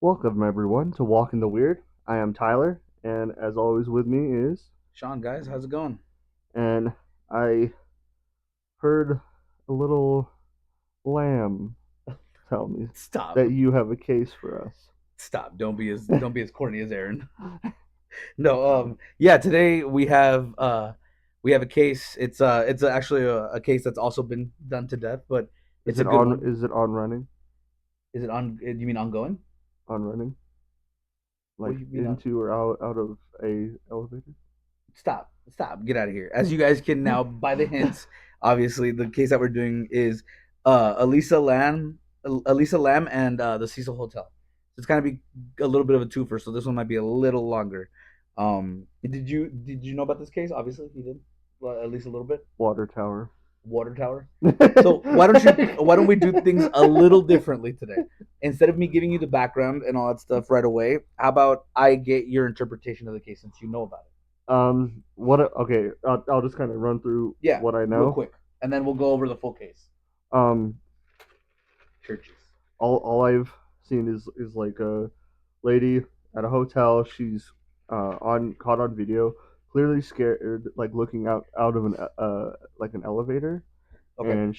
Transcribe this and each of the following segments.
Welcome everyone to Walk in the Weird. I am Tyler, and as always with me is, Sean, guys, how's it going? and I heard a little lamb tell me Stop. that you have a case for us. Stop. Don't be as corny as Aaron. No, yeah, today we have a case. It's actually a case that's also been done to death, but Is it's a it good on? one. Is it on running? Is it on you mean ongoing? On running, What like do you mean on into or out of a elevator? Stop. Stop. Get out of here. As you guys can now by the hints, obviously the case that we're doing is Elisa Lamb and the Cecil Hotel. So it's kind of be a little bit of a twofer, so this one might be a little longer. Did you know about this case? Obviously, you did. Well, at least a little bit. Water tower. Water tower. So why don't we do things a little differently today? Instead of me giving you the background and all that stuff right away, how about I get your interpretation of the case since you know about it? What? Okay, I'll just kind of run through Yeah, what I real know. quick, and then we'll go over the full case. Um, Churches. all I've seen is like a lady at a hotel. She's on caught on video, clearly scared, like looking out of an like an elevator, Okay. and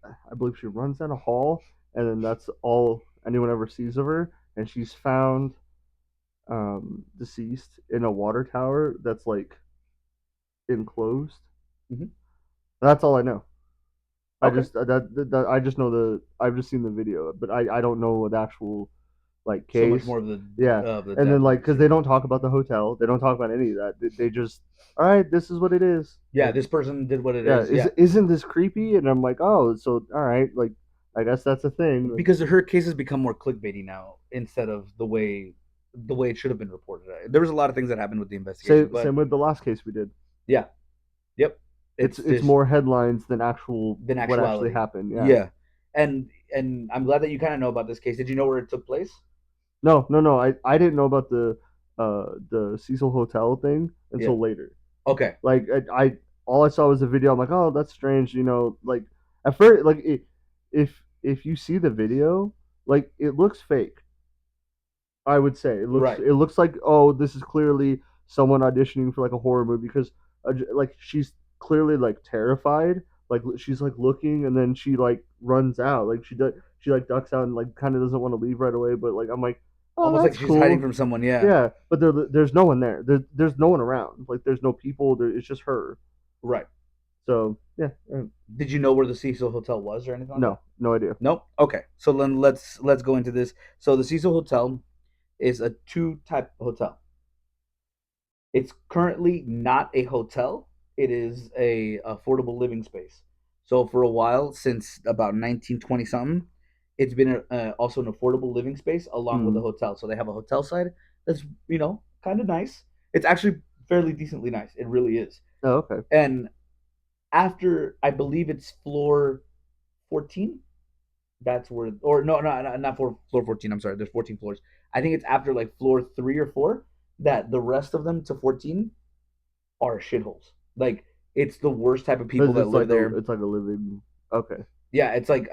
I believe she runs down a hall, and then that's all anyone ever sees of her, and she's found deceased in a water tower that's like enclosed. Hmm. That's all I know. I Okay. just that I just know I've just seen the video, but I don't know the actual like So much case. more of the Yeah, and then depth of like the because they story. don't talk about the hotel, they don't talk about any of that. They just, all right, this is what it is. Yeah, Like, this person did what it yeah, is. Yeah, isn't this creepy? And I'm like, oh, so all right, like I guess that's a thing. because her cases become more clickbaity now instead of the way it should have been reported. There was a lot of things that happened with the investigation, but Same with the last case we did. yeah, yep, It's it's it's just more headlines than actual than what actually actuality. happened. Yeah. Yeah, and I'm glad that you kind of know about this case. Did you know where it took place? No, no, no. I didn't know about the Cecil Hotel thing Yeah. until later. Okay. Like I all I saw was a video. I'm like, oh, that's strange. Like at first, like if you see the video, like it looks fake. I would say Right. it looks like, oh, this is clearly someone auditioning for like a horror movie because like she's clearly like terrified. Like she's like looking and then she like runs out. Like she like ducks out and like kind of doesn't want to leave right away. But like I'm like, oh, Almost like that's she's hiding cool. from someone. Yeah. Yeah, but there's no one there. There's no one around. Like there's no people. It's just her. Right. So yeah, Did you know where the Cecil Hotel was or anything like that? no idea. Nope. Okay. So then let's go into this. So the Cecil Hotel is a two-type hotel. It's currently not a hotel. It is a affordable living space. So for a while, since about 1920 something, it's been also an affordable living space along with the Hmm. hotel. So they have a hotel side that's kind of nice. It's actually fairly decently nice. It really is. Oh, okay. And after I believe it's floor 14, that's where, or no, no, not floor 14. I'm sorry, there's 14 floors. I think it's after like floor 3 or 4 that the rest of them to 14 are shitholes. Like it's the worst type of people that live there. It's like a living. Okay. Yeah, it's like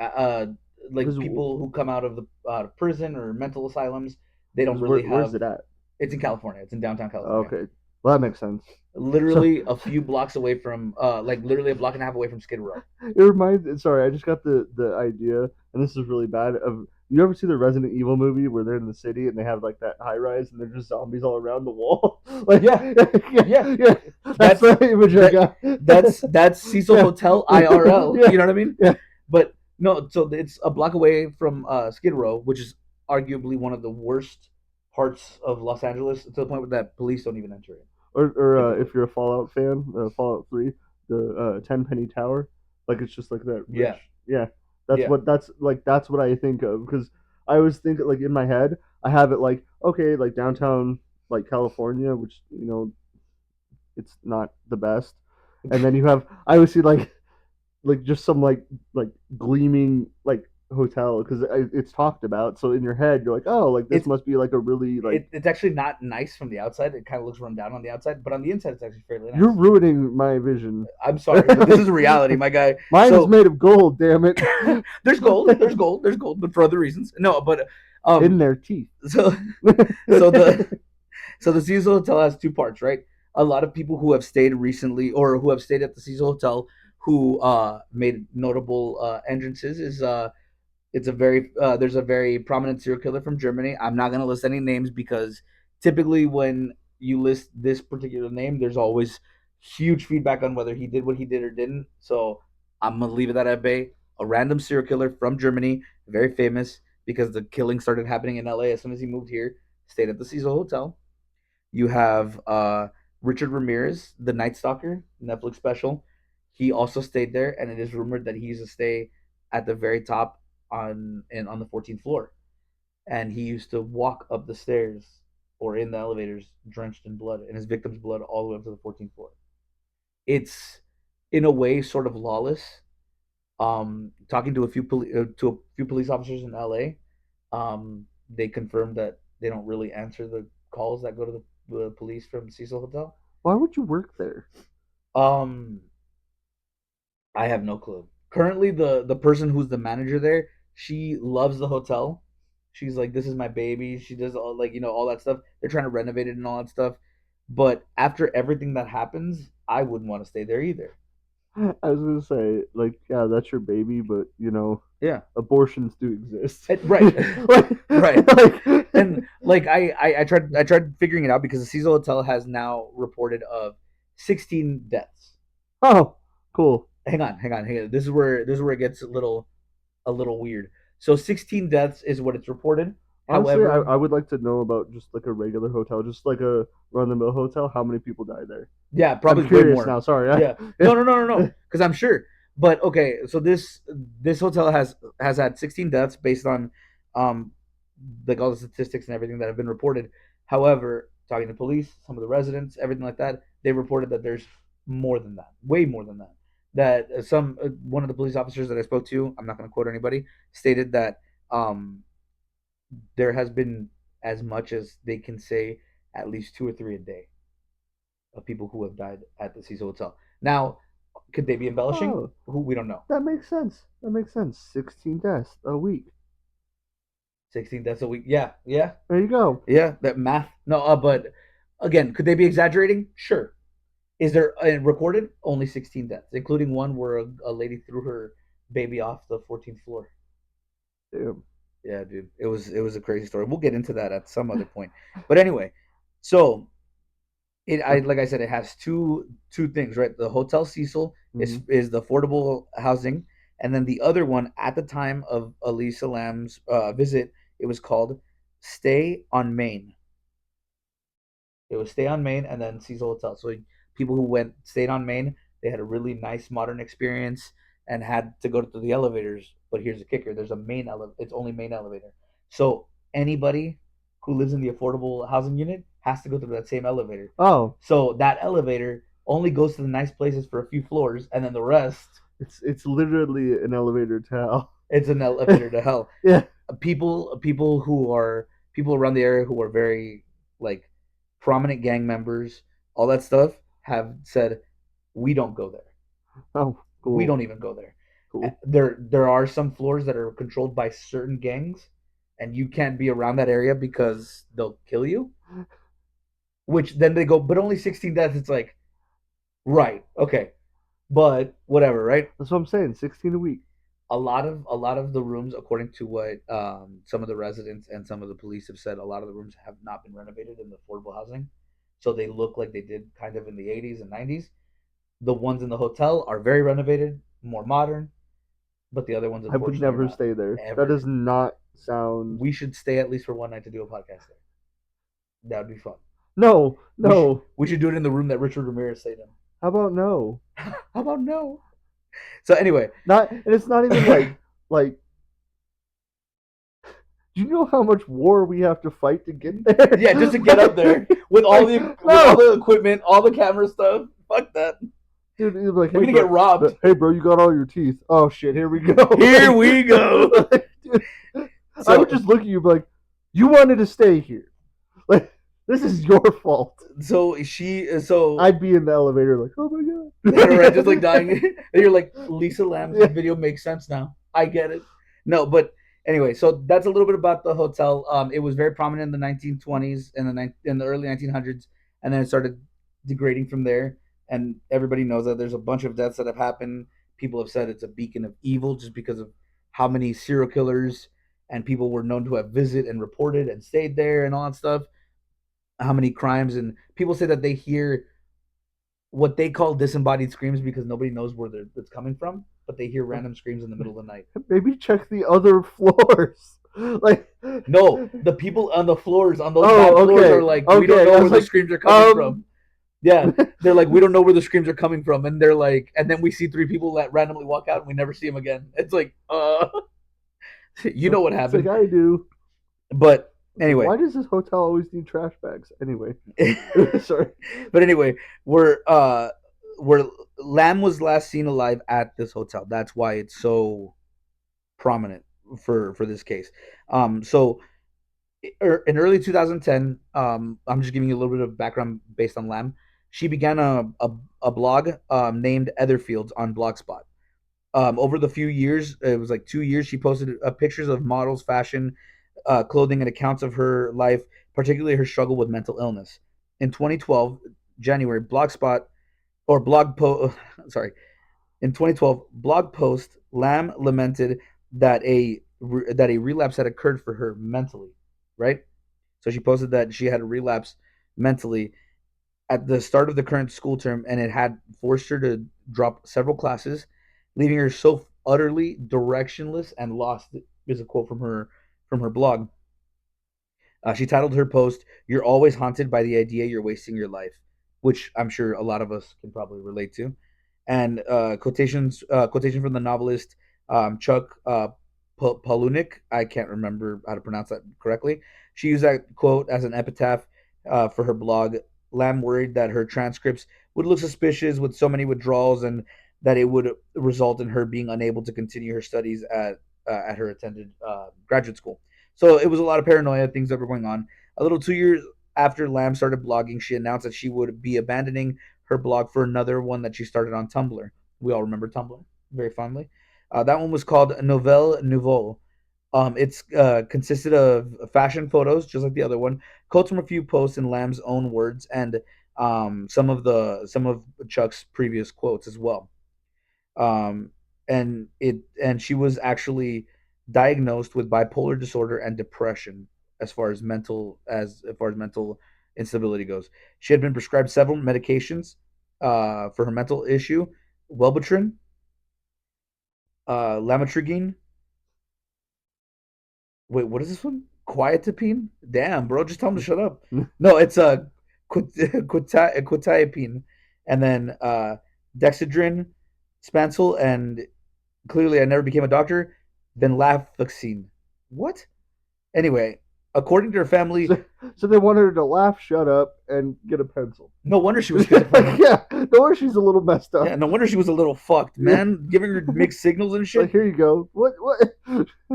Because people who come out of the out of prison or mental asylums. They don't because really where's have. it at? It's in California. It's in downtown California. Okay. Well, that makes sense. So Literally a few blocks away from, like literally a block and a half away from Skid Row. it reminds. Sorry, I just got the idea, and this is really bad. Of you ever see the Resident Evil movie where they're in the city and they have like that high rise and there's just zombies all around the wall? Like, Yeah, yeah, yeah. yeah, that's That's the image I that. got. That's Cecil Yeah, Hotel IRL. yeah, You know what I mean? yeah. But no, so it's a block away from Skid Row, which is arguably one of the worst parts of Los Angeles, to the point where that police don't even enter it Or typically. if you're a Fallout fan, Fallout 3, the Tenpenny Tower, like it's just like that Yeah, rich. Yeah, yeah. that's what I think of because I always think like in my head I have it like, okay, like downtown like California, which it's not the best, and then you have, I always see like just some like gleaming like hotel because it's talked about. So in your head, you're like, oh, like this It's must be like a really like it's actually not nice from the outside. It kind of looks run down on the outside, but on the inside, it's actually fairly you're nice. ruining my vision. I'm sorry, but this is reality, my guy. Mine is So made of gold, damn it. there's gold, there's gold, there's gold, but for other reasons. No, but In um, their teeth. so so the Cecil Hotel has two parts, right? A lot of people who have stayed recently or who have stayed at the Cecil Hotel who made notable entrances is it's a very there's a very prominent serial killer from Germany. I'm not gonna list any names because typically when you list this particular name, there's always huge feedback on whether he did what he did or didn't. So I'm gonna leave it at bay. A random serial killer from Germany, very famous because the killing started happening in LA as soon as he moved here. Stayed at the Cecil Hotel. You have Richard Ramirez, the Night Stalker Netflix special. He also stayed there, and it is rumored that he used to stay at the very top on the 14th floor, and he used to walk up the stairs or in the elevators drenched in blood, and his victim's blood all the way up to the 14th floor. It's in a way sort of lawless. Talking to a few police officers in LA, they confirmed that they don't really answer the calls that go to the police from Cecil Hotel. Why would you work there? Um, I have no clue. Currently, the person who's the manager there, she loves the hotel. She's like, "This is my baby." She does all like all that stuff. They're trying to renovate it and all that stuff. But after everything that happens, I wouldn't want to stay there either. I was gonna say, like, yeah, that's your baby, but Yeah, abortions do exist. right, like, right. like, And like I tried figuring it out because the Cecil Hotel has now reported of 16 deaths. oh, cool. Hang on. This is where it gets a little weird. So 16 deaths is what it's reported. Honestly, I, However, I would like to know about just like a regular hotel, just like a run the mill hotel. How many people die there? yeah, I'm probably way curious more. now. Sorry. Yeah, no, because I'm sure. But okay, so this hotel has had 16 deaths based on um like all the statistics and everything that have been reported. However, talking to police, some of the residents, everything like that, they reported that there's more than that, way more than that. That some one of the police officers that I spoke to, I'm not going to quote anybody, stated that um there has been as much as they can say at least two or three a day of people who have died at the Cecil Hotel. Now, could they be embellishing? Oh, Who we don't know. that makes sense. That makes sense. 16 deaths a week. 16 deaths a week. Yeah, yeah, There you go. yeah. That math. No, but again, could they be exaggerating? Sure. Is there recorded only 16 deaths, including one where a lady threw her baby off the 14th floor? Damn. Yeah, dude, it was a crazy story. We'll get into that at some other point. But anyway, so I like I said, it has two things, right? The Hotel Cecil is Mm-hmm. is the affordable housing, and then the other one at the time of Elisa Lamb's visit, it was called Stay on Main. It was Stay on Main and then Cecil Hotel. So people who went stayed on Main, they had a really nice modern experience and had to go to the elevators. But here's the kicker: there's a main elevator. It's only main elevator. So anybody who lives in the affordable housing unit has to go through that same elevator. Oh, So that elevator only goes to the nice places for a few floors, and then the rest, it's literally an elevator to hell. it's an elevator to hell. Yeah. People around the area who are very like prominent gang members, all that stuff, have said we don't go there. Oh, We cool. don't even go there. Cool. There are some floors that are controlled by certain gangs, and you can't be around that area because they'll kill you. Which then they go, but only 16 deaths. It's like right, okay, but whatever, right? That's what I'm saying. 16 a week. A lot of the rooms, according to what some of the residents and some of the police have said, a lot of the rooms have not been renovated in the affordable housing, so they look like they did kind of in the 80s and 90s. The ones in the hotel are very renovated, more modern, but the other ones I would unfortunately are never not. stay there. That Ever. does not sound. We should stay at least for one night to do a podcast there. That would be fun. No, We should no. we should do it in the room that Richard Ramirez stayed in. How about no? How about no? So anyway, Not, and it's not even like. Do you know how much war we have to fight to get there? yeah, just to get up there with all the Like, with all no, the equipment, all the camera stuff. Fuck that. dude. He's like, We're hey gonna get bro, robbed. hey bro, you got all your teeth. Oh shit, here we go. Here we go. Dude, I would So just look at you and be like, "You wanted to stay here. Like this is your fault." so I'd be in the elevator like, "Oh my right, just like god." dying. And you're like, Lisa Lam's Yeah. video makes sense now. I get it. No, but anyway, so that's a little bit about the hotel. It was very prominent in the 1920s and in the early 1900s, and then it started degrading from there. And everybody knows that there's a bunch of deaths that have happened. People have said it's a beacon of evil just because of how many serial killers and people were known to have visited and reported and stayed there and all that stuff. How many crimes, and people say that they hear what they call disembodied screams because nobody knows where it's coming from, but they hear random screams in the middle of the night. Maybe check the other floors. Like, No, the people on the floors, on those bad oh, floors, are okay, like, we don't okay. know I where was the like, screams are coming um, from. Yeah, they're like, we don't know where the screams are coming from, and they're like, and then we see three people that randomly walk out, and we never see them again. It's like, you know what it's like happened, I do. but It's like, anyway. why does this hotel always need trash bags? Anyway, sorry. But anyway, we're Lamb was last seen alive at this hotel. That's why it's so prominent for this case. So in early 2010, I'm just giving you a little bit of background based on Lamb. She began a blog named Etherfields on Blogspot. Over the few years, it was like 2 years, she posted pictures of models, fashion, clothing, and accounts of her life, particularly her struggle with mental illness. In 2012, January, Blogspot or blog post, sorry, in 2012, blog post, Lamb lamented that a relapse had occurred for her mentally, right? So she posted that she had a relapse mentally at the start of the current school term, and it had forced her to drop several classes, leaving her so utterly directionless and lost. Is a quote from her blog. She titled her post, "You're always haunted by the idea you're wasting your life," which I'm sure a lot of us can probably relate to. And quotation from the novelist Chuck Palahniuk. I can't remember how to pronounce that correctly. She used that quote as an epitaph for her blog. Lamb worried that her transcripts would look suspicious with so many withdrawals, and that it would result in her being unable to continue her studies at her attended graduate school. So it was a lot of paranoia, things that were going on. A little 2 years after Lamb started blogging, she announced that she would be abandoning her blog for another one that she started on Tumblr. We all remember Tumblr very fondly. That one was called Nouvelle Nouveau. It's consisted of fashion photos, just like the other one, quotes from a few posts in Lamb's own words, and some of Chuck's previous quotes as well. Um, and she was actually diagnosed with bipolar disorder and depression as far as mental instability goes. She had been prescribed several medications for her mental issue: Wellbutrin, Lamotrigine. Wait, what is this one? Quietapine? Damn, bro, just tell him to shut up. No, it's quetiapine, and then Dexedrine, Spancel, and clearly I never became a doctor. Venlafaxine. What? Anyway, according to her family, So, so they want her to laugh, shut up, and get a pencil. no wonder she was Like, schizophrenic. yeah, no wonder she's a little messed Yeah, up. no wonder she was a little fucked, Yeah, man, giving her mixed signals and it's like shit. here you go. What?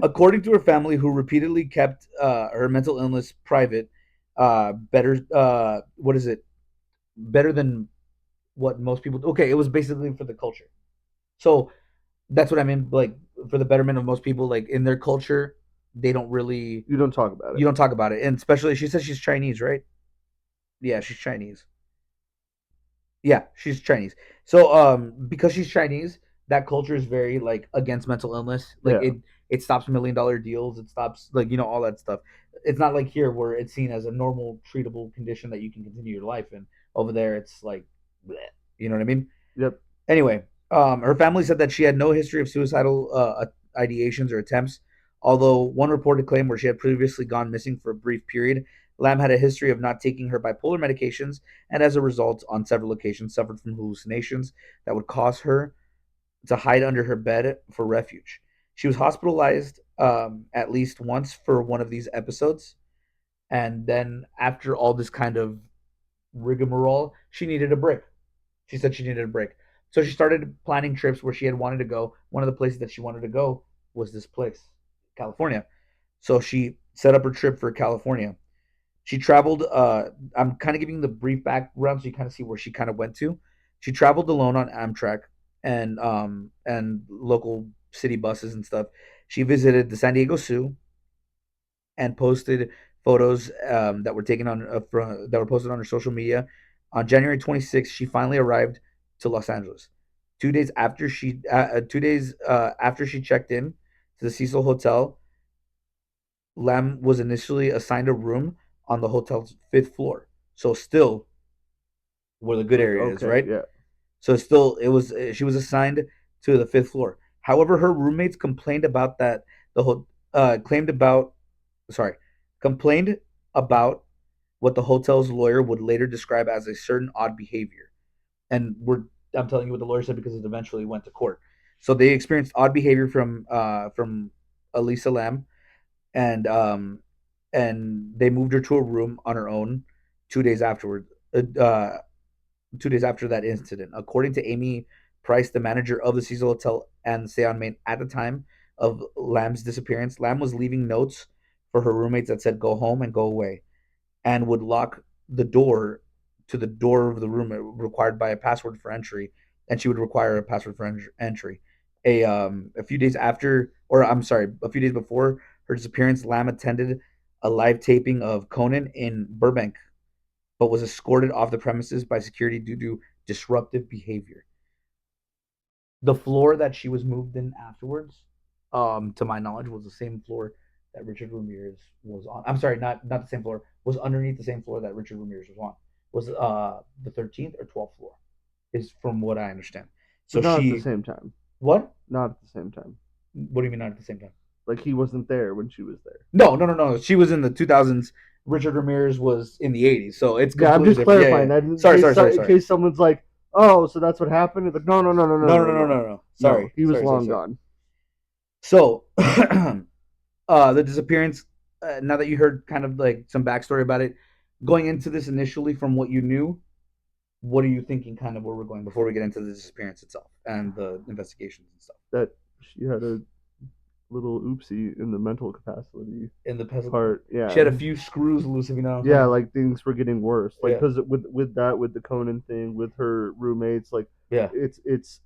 According to her family, who repeatedly kept her mental illness private, better, what is it? Better than what most people. Okay, it was basically for the culture. So that's what I mean. Like for the betterment of most people, like in their culture, they don't really. You don't talk about You it. don't talk about it, and especially she says she's Chinese, right? Yeah, she's Chinese. Yeah, she's Chinese. So because she's Chinese, that culture is very like against mental illness. Like Yeah. it stops $1 million deals. It stops like all that stuff. It's not like here where it's seen as a normal treatable condition that you can continue your life in. Over there, it's like, bleh, you know what I mean? Yep. Anyway, her family said that she had no history of suicidal ideations or attempts, although one reported claim where she had previously gone missing for a brief period. Lamb had a history of not taking her bipolar medications, and as a result, on several occasions, suffered from hallucinations that would cause her to hide under her bed for refuge. She was hospitalized at least once for one of these episodes, and then after all this kind of rigmarole, she needed a break. She said she needed a break. So she started planning trips where she had wanted to go. One of the places that she wanted to go was this place. California. So she set up her trip for California. She traveled. I'm kind of giving the brief background so you kind of see where she kind of went to. She traveled alone on Amtrak and local city buses and stuff. She visited the San Diego Zoo and posted photos that were taken on that were posted on her social media. On January 26th, she finally arrived to Los Angeles. 2 days after she checked in to the Cecil Hotel, Lam was initially assigned a room on the hotel's fifth floor. So still where the good area is, Okay, right? yeah. So still it was she was assigned to the fifth floor. However, her roommates complained about that the whole claimed about sorry complained about what the hotel's lawyer would later describe as a certain odd behavior. And I'm telling you what the lawyer said because it eventually went to court. So they experienced odd behavior from Elisa Lam, and they moved her to a room on her own 2 days afterward. 2 days after that incident, according to Amy Price, the manager of the Cecil Hotel and Stay on Main at the time of Lamb's disappearance, Lamb was leaving notes for her roommates that said "Go home" and "Go away," and would lock the door to the door of the room required by a password for entry, and she would require a password for entry. A few days after, or I'm sorry, a few days before her disappearance, Lamb attended a live taping of Conan in Burbank, but was escorted off the premises by security due to disruptive behavior. The floor that she was moved in afterwards, to my knowledge, was the same floor that Richard Ramirez was on. I'm sorry, not the same floor. Was underneath the same floor that Richard Ramirez was on. Was the 13th or 12th floor? Is from what I understand. So But not at the she same time. what? Not at the same time. What do you mean not at the same time? Like he wasn't there when she was there. No, no, no, no. She was in the 2000s. Richard Ramirez was in the 80s. So it's Yeah, I'm completely just different. Yeah, clarifying yeah. that in Sorry, case sorry, sorry, in sorry. case someone's like, "Oh, so that's what happened." It's like, no, no, no, no, no, No, no, no, no, no, no, no, no. no. Sorry, He was sorry, sorry, long sorry. gone. So, the disappearance. Now that you heard kind of like some backstory about it, going into this initially from what you knew, what are you thinking? Kind of where we're going before we get into the disappearance itself and the investigations and stuff That she had a little oopsie in the mental capacity in the peasant. part. She Yeah, had a few screws loose, if you know what I'm yeah. saying. Like things were getting worse. Like Yeah, because with that with the Conan thing with her roommates, like yeah, it's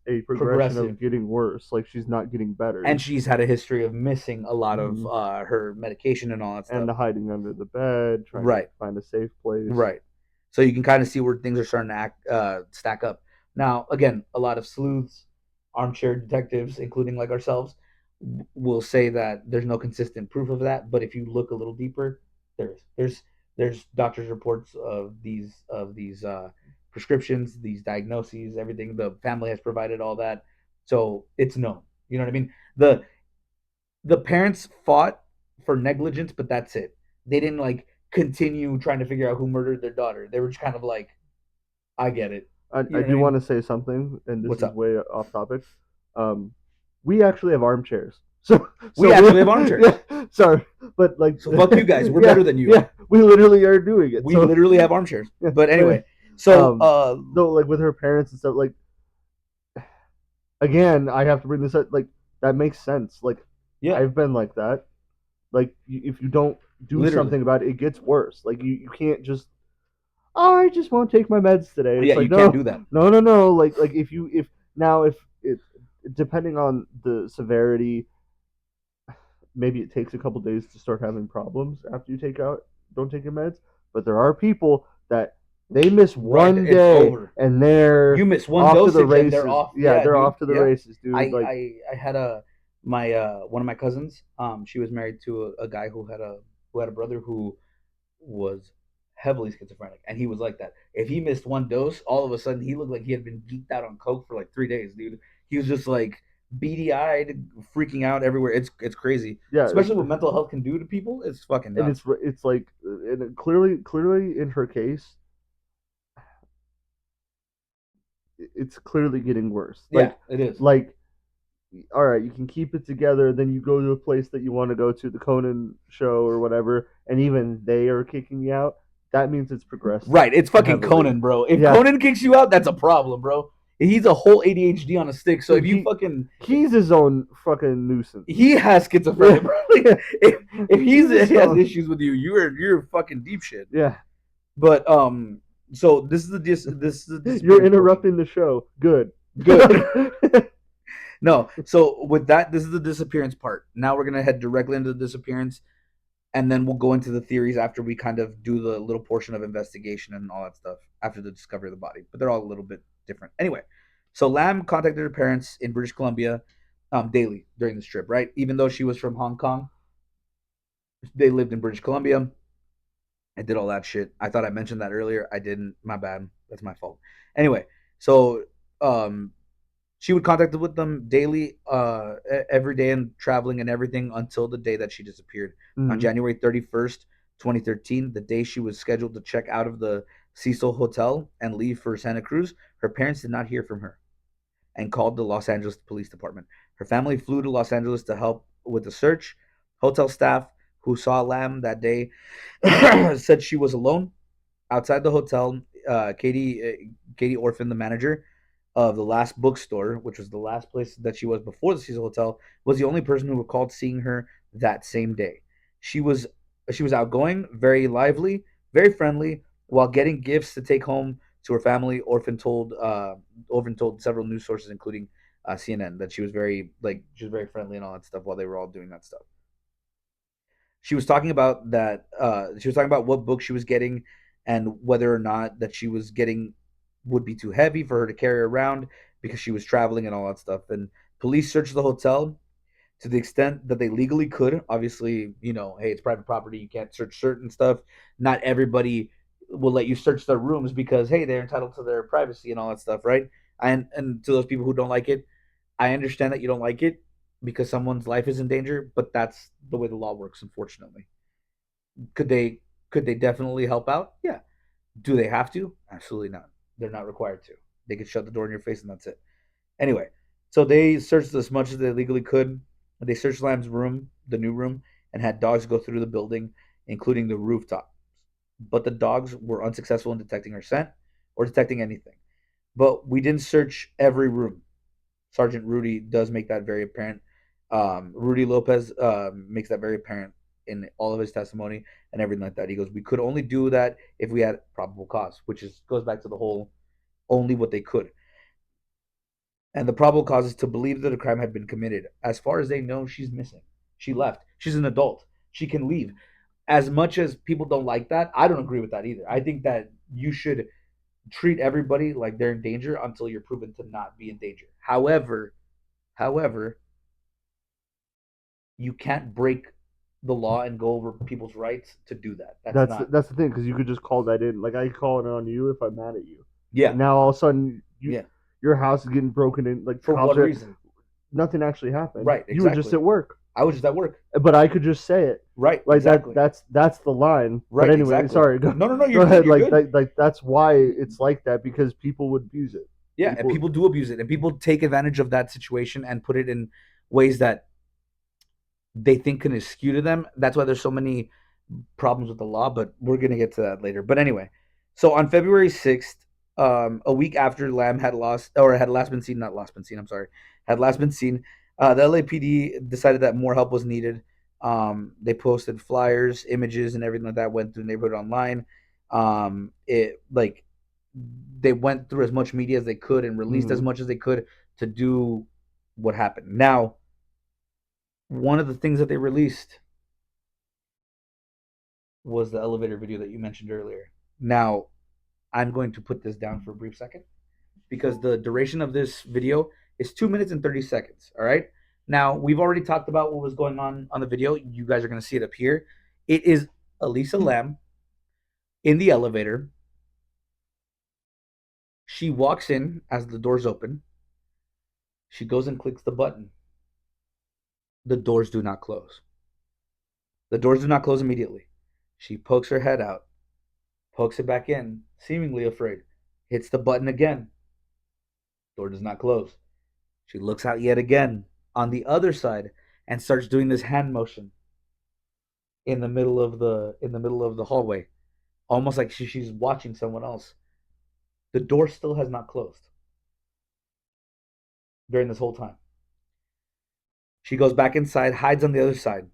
a progression progressive. of getting worse. Like she's not getting And better. she's had a history of missing a lot of Hmm. her medication and all that And stuff. the hiding under the bed, trying to Right. find a safe place. Right. So you can kind of see where things are starting to stack up. Now, again, a lot of sleuths, armchair detectives, including like ourselves, will say that there's no consistent proof of that. But if you look a little deeper, there is. There's doctors' reports of these prescriptions, these diagnoses, everything. The family has provided all that, so it's known. You know what I mean? The parents fought for negligence, but that's it. They didn't like continue trying to figure out who murdered their daughter. They were just kind of like, I get it. You I know what I do mean? want to say something, and this What's is up? way off topic. Um, we actually have armchairs, so We we actually have armchairs. yeah. Sorry, but like So fuck you guys. We're yeah, better than you. yeah, we literally are doing it. We So literally have armchairs. yeah, But but anyway, so no, like with her parents and stuff. Like again, I have to bring this up. Like that makes sense. Like yeah, I've been like that. Like if you don't do literally. something about it, it gets worse. Like you can't just oh, I just won't take my meds today. It's Yeah, like you can't no, do that. no, no, no. Like if now if it depending on the severity, maybe it takes a couple days to start having problems after you don't take your meds. But there are people that they miss Right, one it's day over. and You they're miss one off to the dosage and they're races. off. Yeah, Yeah, they're dude. off to the Yeah. races, dude. Like I had a my one of my cousins. She was married to a guy who had a brother who was heavily schizophrenic, and he was like that. If he missed one dose, all of a sudden he looked like he had been geeked out on coke for like 3 days, dude. He was just like beady eyed, freaking out everywhere. It's crazy, yeah, especially what mental health can do to people. It's fucking and nuts. it's like and clearly in her case, it's clearly getting worse. Yeah, it is. Like all right, you can keep it together. Then you go to a place that you want to go to, the Conan show or whatever, and even they are kicking you out. That means it's progressed Right, it's fucking heavily. Conan, bro. If Yeah, Conan kicks you out, that's a problem, bro. He's a whole ADHD on a stick. So Dude, if you fucking he's his own fucking nuisance. he has schizophrenia, bro. Like, if He's he his has own. issues with you, you're fucking deep shit. Yeah, But so this is the you're disappearance portion. interrupting the show. Good. Good. No, so with that, this is the disappearance part. Now we're gonna head directly into the disappearance, and then we'll go into the theories after we kind of do the little portion of investigation and all that stuff after the discovery of the body. But they're all a little bit different. Anyway, so Lam contacted her parents in British Columbia daily during this trip, right? Even though she was from Hong Kong, they lived in British Columbia. I did all that shit. I thought I mentioned that earlier. I didn't. My bad. That's my fault. Anyway, so um, she would contact with them daily, every day, and traveling and everything until the day that she disappeared on Mm. January 31st, 2013, the day she was scheduled to check out of the Cecil Hotel and leave for Santa Cruz. Her parents did not hear from her and called the Los Angeles Police Department. Her family flew to Los Angeles to help with the search. Hotel staff who saw Lam that day said she was alone outside the hotel. Katie Orphan, the manager of the last bookstore, which was the last place that she was before the Cecil Hotel, was the only person who recalled seeing her that same day. She was she was outgoing, very lively, very friendly, while getting gifts to take home to her family. Orphan told several news sources, including CNN, that she was very friendly and all that stuff while they were all doing that stuff. She was talking about that. She was talking about what book she was getting and whether or not that she was getting would be too heavy for her to carry around because she was traveling and all that stuff. And police searched the hotel to the extent that they legally could. Obviously, hey, it's private property. You can't search certain stuff. Not everybody will let you search their rooms because hey, they're entitled to their privacy and all that stuff, right? And to those people who don't like it, I understand that you don't like it because someone's life is in danger, but that's the way the law works, unfortunately. Could they could they definitely help out? Yeah. Do they have to? Absolutely not. They're not required to. They could shut the door in your face and that's it. Anyway, so they searched as much as they legally could. They searched Lamb's room, the new room, and had dogs go through the building, including the rooftop. But the dogs were unsuccessful in detecting her scent or detecting anything. But we didn't search every room. Sergeant Rudy does make that very apparent. Rudy Lopez makes that very apparent in all of his testimony and everything like that. He goes, "We could only do that if we had probable cause," which is goes back to the whole only what they could. And the probable cause is to believe that a crime had been committed. As far as they know, she's missing. She left. She's an adult. She can leave. As much as people don't like that, I don't agree with that either. I think that you should treat everybody like they're in danger until you're proven to not be in danger. However, you can't break the law and go over people's rights to do that. That's not. That's the thing because you could just call that in. Like I call it on you if I'm mad at you, Yeah, and now all of a sudden yeah. your house is getting broken in. Like For cops what are reason? nothing actually happened. Right, You were just exactly. at work, I was just at work. but I could just say it Right, like that. exactly. That's the line. But Right, anyway, exactly. sorry. Go No, no, no. go You're good. ahead. You're Like good. that's why it's like that because people would abuse it. Yeah, and People. people do abuse it, and people take advantage of that situation and put it in ways that they think can skew to them. That's why there's so many problems with the law, but we're gonna get to that later. But anyway, so on February 6th, a week after Lamb had lost or had last been seen, not last been seen, I'm sorry, had last been seen, the LAPD decided that more help was needed. They posted flyers, images, and everything like that. Went through the neighborhood online. It like they went through as much media as they could and released as Mm, much as they could to do what happened. Now, one of the things that they released was the elevator video that you mentioned earlier. Now, I'm going to put this down for a brief second because the duration of this video is 2 minutes and 30 seconds. All right. Now, we've already talked about what was going on the video. You guys are going to see it up here. It is Elisa Lam in the elevator. She walks in as the doors open. She goes and clicks the button. The doors do not close. The doors do not close immediately. She pokes her head out, pokes it back in, seemingly afraid, hits the button again. Door does not close. She looks out yet again on the other side and starts doing this hand motion in the middle of the hallway, almost like she's watching someone else. The door still has not closed. during this whole time. She goes back inside, hides on the other side,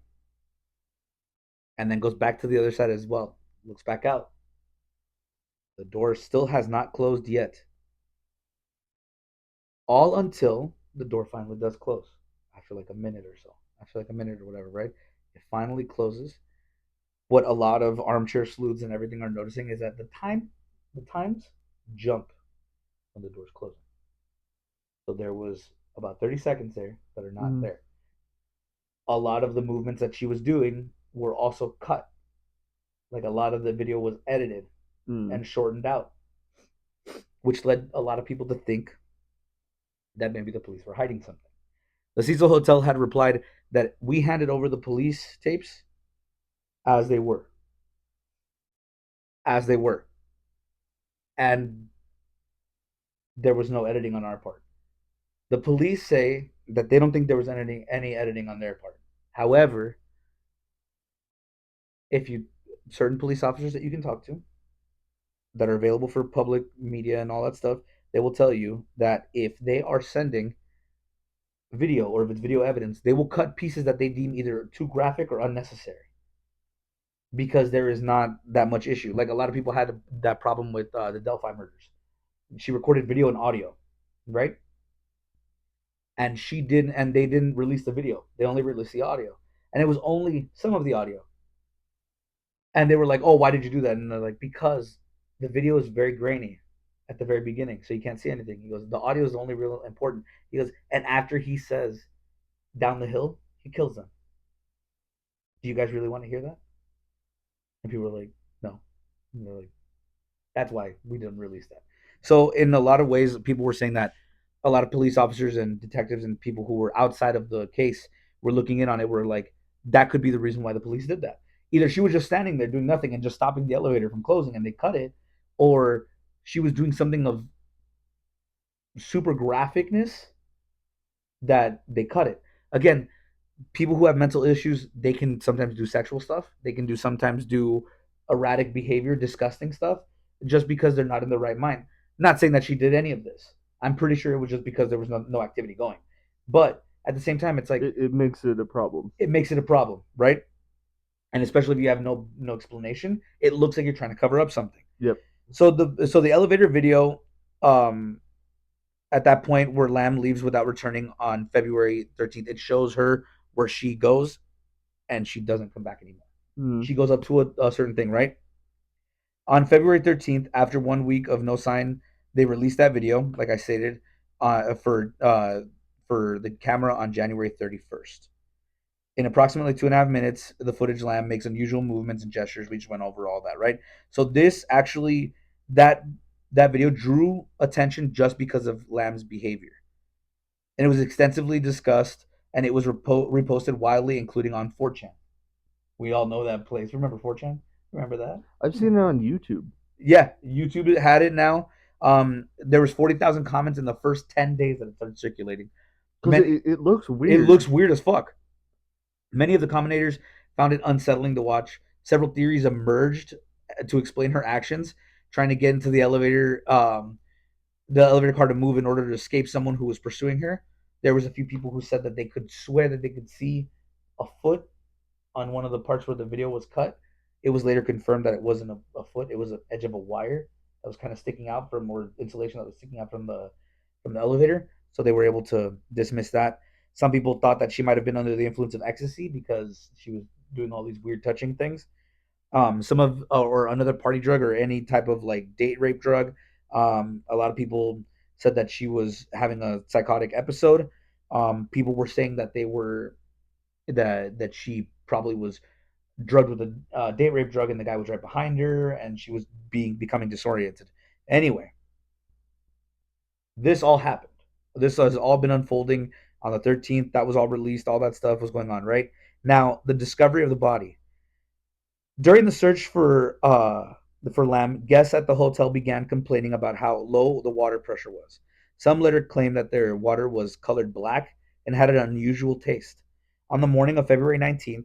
and then goes back to the other side as well. Looks back out. The door still has not closed yet. All until the door finally does close after like a minute or so. After like a minute or whatever, right? It finally closes. What a lot of armchair sleuths and everything are noticing is that the times jump when the door's closing. So there was about 30 seconds there that are not Mm. there. A lot of the movements that she was doing were also cut. Like a lot of the video was edited Mm. and shortened out, which led a lot of people to think that maybe the police were hiding something. The Cecil Hotel had replied that we handed over the police tapes as they were, as they were, and there was no editing on our part. The police say that they don't think there was any editing on their part. However, if you certain police officers that you can talk to that are available for public media and all that stuff, they will tell you that if they are sending video or if it's video evidence, they will cut pieces that they deem either too graphic or unnecessary because there is not that much issue. Like a lot of people had that problem with the Delphi murders. She recorded video and audio, right? And she didn't, and they didn't release the video. They only released the audio, and it was only some of the audio. And they were like, "Oh, why did you do that?" And they're like, "Because the video is very grainy at the very beginning, so you can't see anything." He goes, "The audio is only real important." He goes, and after he says down the hill, he kills them. Do you guys really want to hear that? And people were like, "No." And they're like, "That's why we didn't release that." So in a lot of ways, people were saying that a lot of police officers and detectives and people who were outside of the case were looking in on it. Were like, that could be the reason why the police did that. Either she was just standing there doing nothing and just stopping the elevator from closing and they cut it, or she was doing something of super graphicness that they cut it. Again, people who have mental issues, they can sometimes do sexual stuff. They can do sometimes do erratic behavior, disgusting stuff, just because they're not in the right mind. Not saying that she did any of this. I'm pretty sure it was just because there was no activity going. But at the same time, it's like It makes it a problem. it makes it a problem, right? And especially if you have no explanation, it looks like you're trying to cover up something. Yep. So the elevator video, um, at that point where Lamb leaves without returning on February 13th, it shows her where she goes and she doesn't come back anymore. Mm. She goes up to a certain thing, right? On February 13th, after 1 week of no sign, they released that video, like I stated, for the camera on January 31st. In approximately 2.5 minutes, the footage Lamb makes unusual movements and gestures. We just went over all that, right? So this actually that that video drew attention just because of Lamb's behavior, and it was extensively discussed, and it was reposted widely, including on 4chan. We all know that place. Remember 4chan? Remember that? I've seen it on YouTube Yeah, YouTube had it now. There was 40,000 comments in the first 10 days that it started circulating. because Many, it looks it weird. looks weird as fuck. Many of the commentators found it unsettling to watch. Several theories emerged to explain her actions, trying to get into the elevator car to move in order to escape someone who was pursuing her. There was a few people who said that they could swear that they could see a foot on one of the parts where the video was cut. It was later confirmed that it wasn't a foot; it was an edge of a wire that was kind of sticking out from, or insulation that was sticking out from the elevator. So they were able to dismiss that. Some people thought that she might have been under the influence of ecstasy because she was doing all these weird touching things. Some of or another party drug or any type of like date rape drug. A lot of people said that she was having a psychotic episode. People were saying that they were that she probably was drugged with a date rape drug and the guy was right behind her and she was becoming disoriented. Anyway, this all happened. This has all been unfolding on the 13th. That was all released. All that stuff was going on, right? Now, the discovery of the body. During the search for Lamb, guests at the hotel began complaining about how low the water pressure was. Some later claimed that their water was colored black and had an unusual taste. On the morning of February 19th,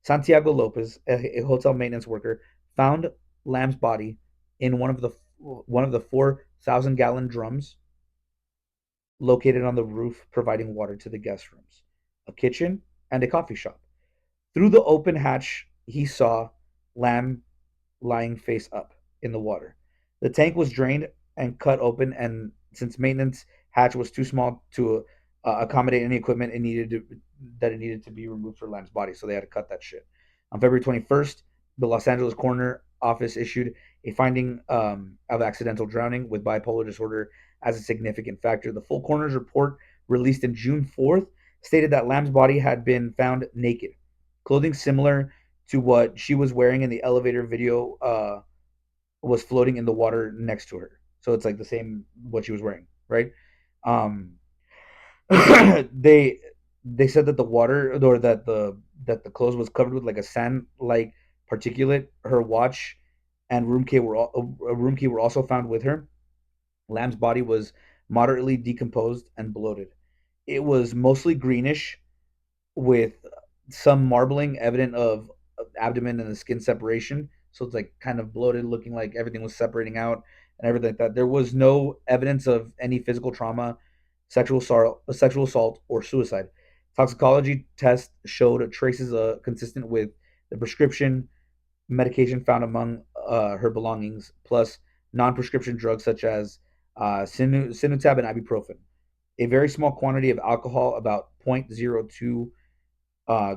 Santiago Lopez, a hotel maintenance worker, found Lamb's body in one of the 4,000-gallon drums located on the roof, providing water to the guest rooms, a kitchen, and a coffee shop. Through the open hatch, he saw Lamb lying face up in the water. The tank was drained and cut open, and since maintenance hatch was too small to accommodate any equipment it needed to be removed for Lamb's body, so they had to cut that shit. On February 21st, the Los Angeles coroner office issued a finding of accidental drowning with bipolar disorder as a significant factor. The full coroner's report, released in June 4th, stated that Lamb's body had been found naked, clothing similar to what she was wearing in the elevator video was floating in the water next to her. So it's like the same what she was wearing, right? Um, they they said that the water or that the clothes was covered with like a sand like particulate. Her watch and room key were also found with her. Lamb's body was moderately decomposed and bloated. It was mostly greenish with some marbling evident of abdomen and the skin separation. So it's like kind of bloated, looking like everything was separating out and everything like that. There was no evidence of any physical trauma, sexual assault, or suicide. Toxicology tests showed traces consistent with the prescription medication found among her belongings, plus non-prescription drugs such as Sinutab and ibuprofen. A very small quantity of alcohol, about 0.02 uh,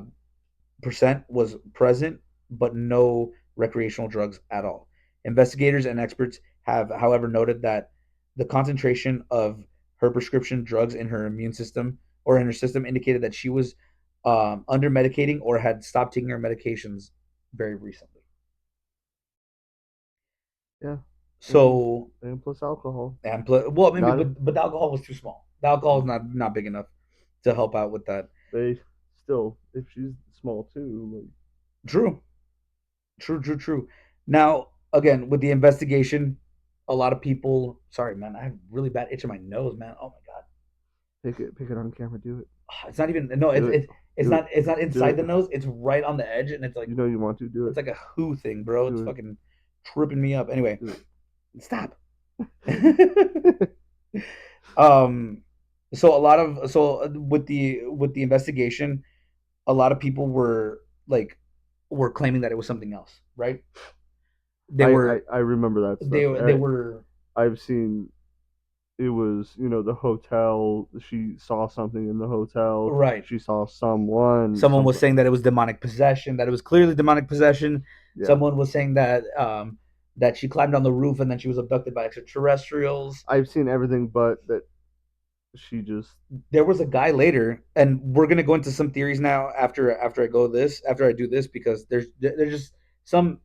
percent, was present, but no recreational drugs at all. Investigators and experts have, however, noted that the concentration of her prescription drugs in her immune system or in her system indicated that she was under medicating or had stopped taking her medications very recently. Yeah, and So, and plus alcohol. well, maybe, Not but the alcohol was too small. The alcohol is not big enough to help out with that. they still if she's small too. True, true. Now, again, with the investigation, a lot of people. Sorry, man, I have really bad itch in my nose, man. Oh my god, Pick it on camera. Do it. it's not even. No, Do it. it's Do it. not. It's not Do inside it. the nose. It's right on the edge, and You know you want to do it's it. like a who thing, bro. It's Do fucking tripping me up. Anyway, it. stop. Do it. um, so a lot of with the investigation, a lot of people were claiming that it was something else, right? They were I remember that stuff. they were I've seen it was the hotel. She saw something in the hotel. right. She saw someone Someone was something. saying that it was demonic possession, that it was clearly demonic possession. Yeah, Someone was saying that she climbed on the roof and then she was abducted by extraterrestrials. I've seen everything, but that she just There was a guy later, and we're gonna go into some theories now after I do this because there's just some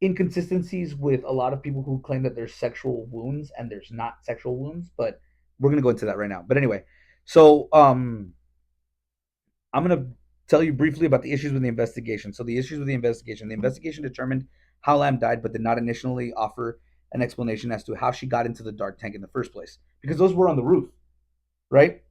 inconsistencies with a lot of people who claim that there's sexual wounds and there's not sexual wounds, but we're gonna go into that right now. But anyway, so I'm going to tell you briefly about the issues with the investigation. So, the issues with the investigation determined how Lamb died, but did not initially offer an explanation as to how she got into the dark tank in the first place, because those were on the roof, right?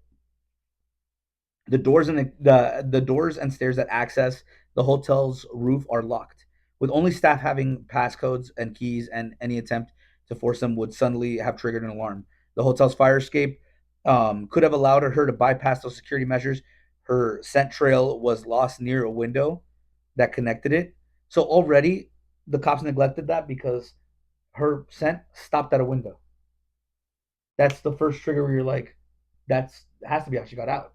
The doors and stairs that access the hotel's roof are locked, with only staff having passcodes and keys, and any attempt to force them would suddenly have triggered an alarm. The hotel's fire escape could have allowed her to bypass those security measures. Her scent trail was lost near a window that connected it. So already the cops neglected that because her scent stopped at a window. That's the first trigger where you're like, that's has to be how she got out.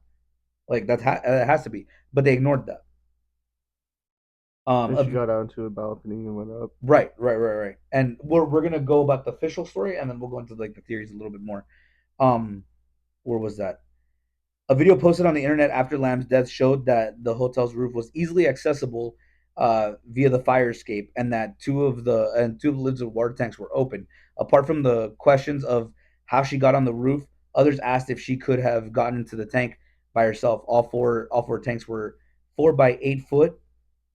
Like that has to be, but they ignored that. and she Of got out into a balcony and went up. right. And we're gonna go about the official story, and then we'll go into like the theories a little bit more. Um, where was that? A video posted on the internet after Lamb's death showed that the hotel's roof was easily accessible via the fire escape, and that two of the lids of water tanks were open. Apart from the questions of how she got on the roof, others asked if she could have gotten into the tank by herself. All four tanks were 4 by 8 foot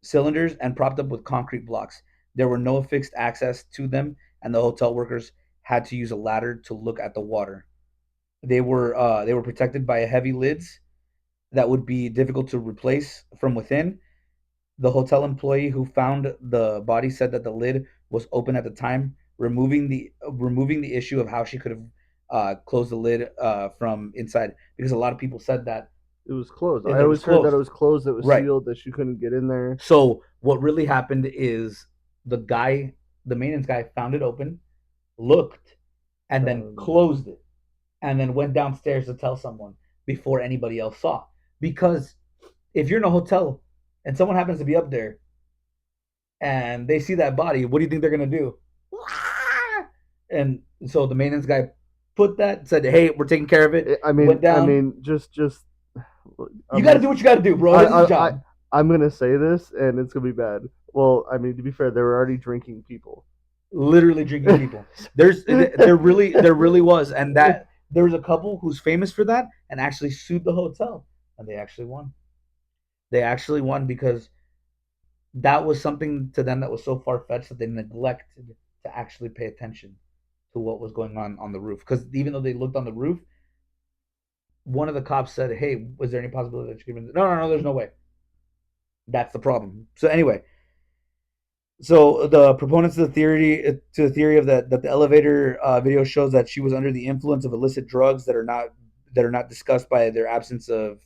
cylinders and propped up with concrete blocks. There were no fixed access to them, and the hotel workers had to use a ladder to look at the water. They were protected by heavy lids that would be difficult to replace from within. The hotel employee who found the body said that the lid was open at the time, removing the issue of how she could have close the lid from inside, because a lot of people said that It was closed. I that it was always heard that it closed. was closed. That was Right. sealed. That she couldn't get in there. So what really happened is the guy, the maintenance guy, found it open, looked, and then Um, closed it, and then went downstairs to tell someone before anybody else saw. Because if you're in a hotel and someone happens to be up there and they see that body, what do you think they're gonna do? And so the maintenance guy put that, said, "Hey, we're taking care of it." I Went mean, down. just You I'm got to gonna do what you got to do, bro. I, It's his I I job. I'm gonna say this, and it's gonna be bad. Well, I mean, to be fair, they were already drinking people. Literally drinking people. There really was, and that there was a couple who's famous for that and actually sued the hotel, and they actually won. They actually won because that was something to them that was so far fetched that they neglected to actually pay attention to what was going on the roof. Because even though they looked on the roof, one of the cops said, "Hey, was there any possibility that you could?" No, no, no. There's no way. That's the problem. So anyway, so the proponents of the theory of that the elevator video shows that she was under the influence of illicit drugs that are not discussed by their absence of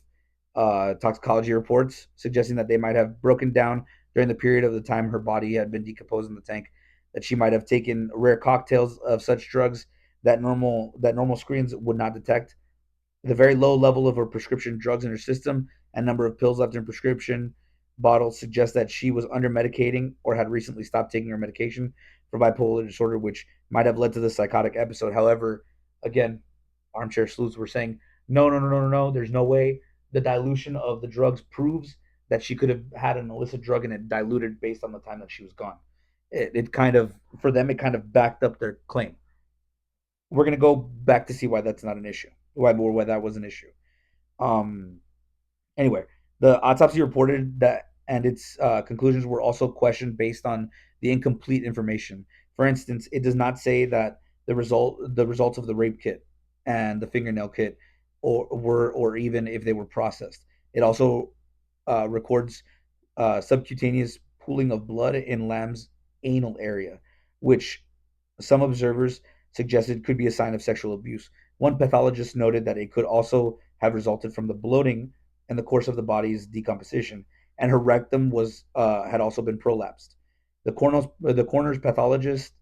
toxicology reports, suggesting that they might have broken down during the period of the time her body had been decomposed in the tank. That she might have taken rare cocktails of such drugs that normal screens would not detect. The very low level of her prescription drugs in her system and number of pills left in prescription bottles suggest that she was under medicating or had recently stopped taking her medication for bipolar disorder, which might have led to the psychotic episode. However, again, armchair sleuths were saying, no, no, no, no, no, no, there's no way. The dilution of the drugs proves that she could have had an illicit drug and it diluted based on the time that she was gone. It kind of, for them, it kind of backed up their claim. We're going to go back to see why that's not an issue, why that was an issue. Um, Anyway, the autopsy reported that, and its conclusions were also questioned based on the incomplete information. For instance, it does not say that the results of the rape kit and the fingernail kit or even if they were processed. It also records subcutaneous pooling of blood in Lamb's anal area, which some observers suggested could be a sign of sexual abuse. One pathologist noted that it could also have resulted from the bloating in the course of the body's decomposition, and her rectum was had also been prolapsed. The coroner's pathologists